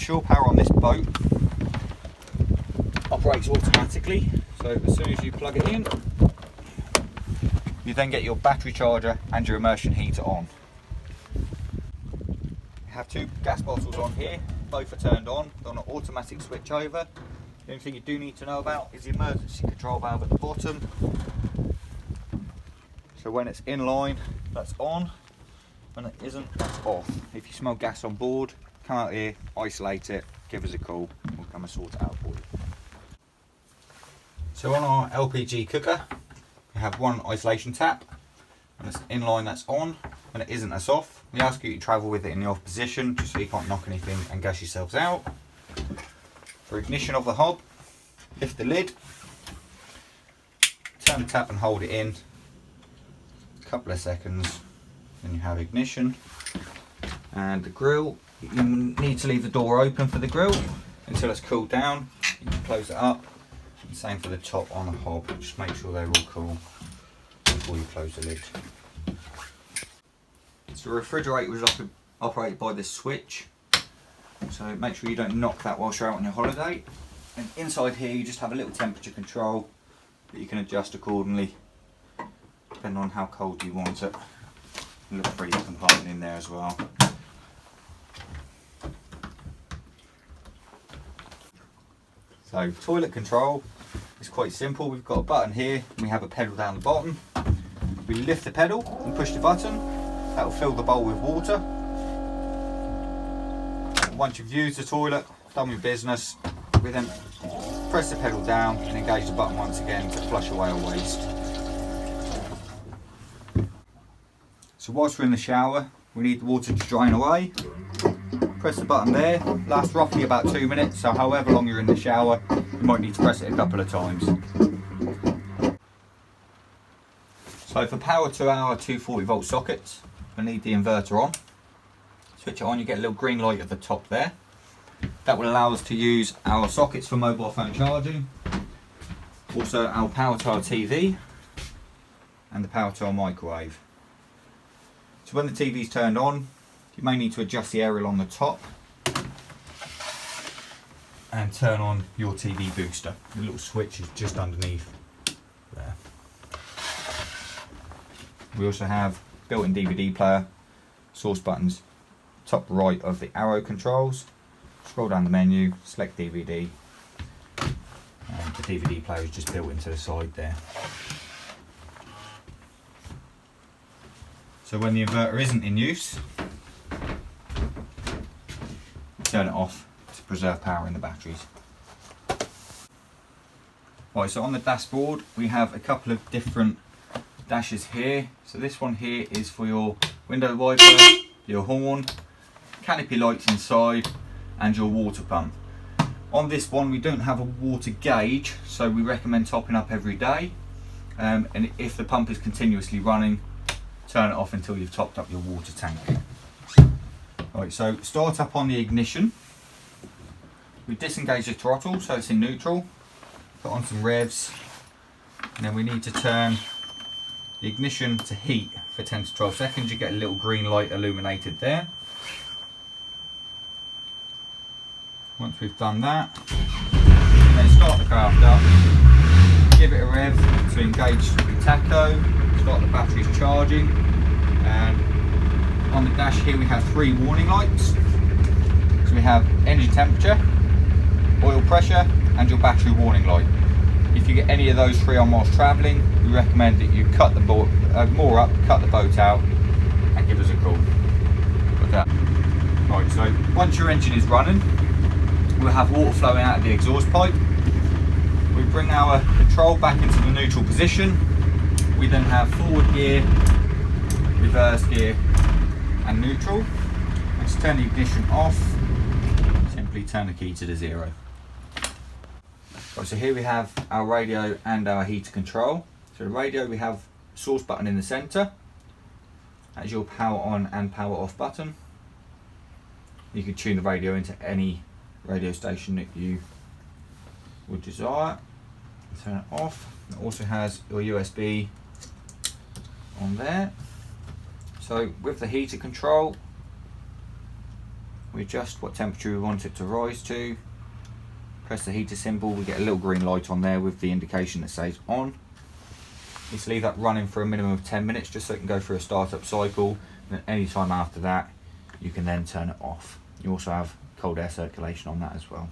shore power on this boat operates automatically, so as soon as you plug it in, you then get your battery charger and your immersion heater on. You have two gas bottles on here, both are turned on, they're on an automatic switch over. The only thing you do need to know about is the emergency control valve at the bottom. So when it's in line, that's on. When it isn't, that's off. If you smell gas on board, come out here, isolate it, give us a call, we'll come and sort it out for you. So on our LPG cooker, we have one isolation tap, and it's in line, that's on. When it isn't, that's off. We ask you to travel with it in the off position, just so you can't knock anything and gas yourselves out. For ignition of the hob, lift the lid, turn the tap and hold it in, a couple of seconds, then you have ignition. And the grill, you need to leave the door open for the grill until it's cooled down. You can close it up. And same for the top on the hob, just make sure they're all cool before you close the lid. So the refrigerator is operated by this switch, so make sure you don't knock that whilst you're out on your holiday. And inside here you just have a little temperature control that you can adjust accordingly depending on how cold you want it. A little freezer compartment in there as well. So toilet control is quite simple. We've got a button here and we have a pedal down the bottom. We lift the pedal and push the button. That will fill the bowl with water. Once you've used the toilet, done your business, we then press the pedal down and engage the button once again to flush away our waste. So whilst we're in the shower, we need the water to drain away. Press the button there, lasts roughly about 2 minutes, so however long you're in the shower, you might need to press it a couple of times. So for power to our 240 volt sockets, we need the inverter on. Switch it on, you get a little green light at the top there. That will allow us to use our sockets for mobile phone charging, also our power to our TV and the power to our microwave. So when the TV is turned on, you may need to adjust the aerial on the top and turn on your TV booster. The little switch is just underneath there. We also have built-in DVD player, source buttons, top right of the arrow controls. Scroll down the menu, select DVD, and the DVD player is just built into the side there. So when the inverter isn't in use, turn it off to preserve power in the batteries. Right, so on the dashboard we have a couple of different dashes here. So this one here is for your window wiper, your horn, canopy lights inside, and your water pump. On this one we don't have a water gauge, so we recommend topping up every day, and if the pump is continuously running, turn it off until you've topped up your water tank. Right, so start up on the ignition. We disengage the throttle so it's in neutral, put on some revs, and then we need to turn the ignition to heat for 10 to 12 seconds. You get a little green light illuminated there. Once we've done that, then start the craft up, give it a rev to engage the tacho, start the batteries charging, and on the dash here we have 3 warning lights. So we have engine temperature, oil pressure, and your battery warning light. If you get any of those 3 on whilst travelling, we recommend that you cut the boat, moor up, cut the boat out, and give us a call with that. Right, so once your engine is running, we'll have water flowing out of the exhaust pipe. We bring our control back into the neutral position. We then have forward gear, reverse gear, and neutral. Let's turn the ignition off. Simply turn the key to the 0. Right, so here we have our radio and our heater control. So the radio, we have source button in the centre. That's your power on and power off button. You can tune the radio into any radio station that you would desire. Turn it off. It also has your USB on there. So with the heater control, we adjust what temperature we want it to rise to, press the heater symbol, we get a little green light on there with the indication that says on. Just leave that running for a minimum of 10 minutes just so it can go through a startup cycle, and then any time after that you can then turn it off. You also have cold air circulation on that as well.